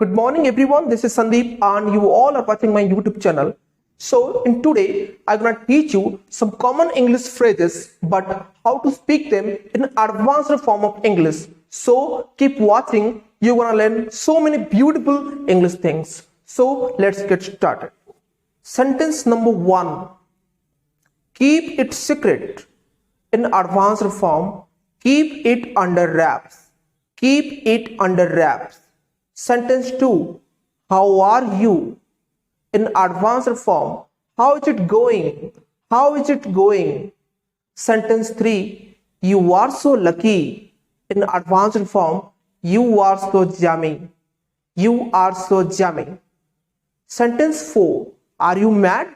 Good morning everyone, this is Sandeep and you all are watching my YouTube channel. So in today, I'm going to teach you some common English phrases but how to speak them in advanced form of English. So keep watching, you're going to learn so many beautiful English things. So let's get started. Sentence number 1. Keep it secret. In advanced form, keep it under wraps. Keep it under wraps. Sentence 2. How are you? In advanced form, how is it going? How is it going? Sentence 3. You are so lucky. In advanced form, you are so jammy. You are so jammy. Sentence 4. Are you mad?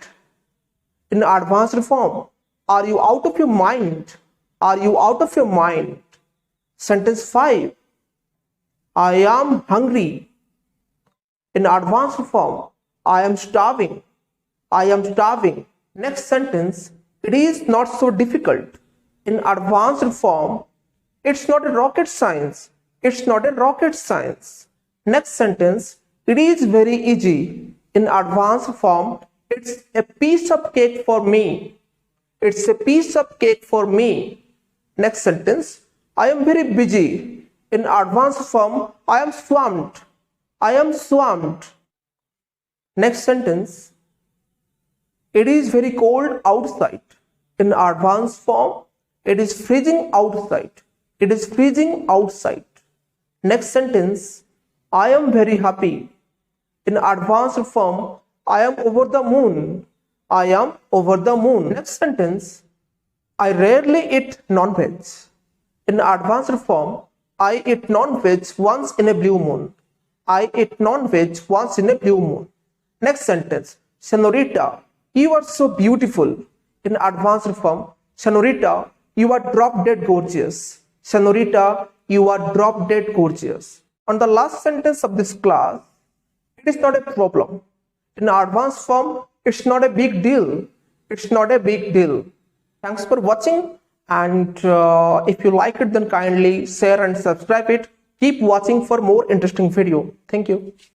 In advanced form, are you out of your mind? Are you out of your mind? Sentence 5. I am hungry. In advanced form, I am starving. I am starving. Next sentence, it is not so difficult. In advanced form, it's not a rocket science. It's not a rocket science. Next sentence, it is very easy. In advanced form, it's a piece of cake for me. It's a piece of cake for me. Next sentence, I am very busy. In advanced form, I am swamped. I am swamped. Next sentence, it is very cold outside. In advanced form, it is freezing outside. It is freezing outside. Next sentence, I am very happy. In advanced form, I am over the moon. I am over the moon. Next sentence, I rarely eat non-veg. In advanced form, I eat non-veg once in a blue moon. I eat non-veg once in a blue moon. Next sentence, Senorita, you are so beautiful. In advanced form, Senorita, you are drop dead gorgeous. Senorita, you are drop dead gorgeous. On the last sentence of this class, it is not a problem. In advanced form, it's not a big deal. It's not a big deal. Thanks for watching. And if you like it, then kindly share and subscribe it. Keep watching for more interesting video. Thank you.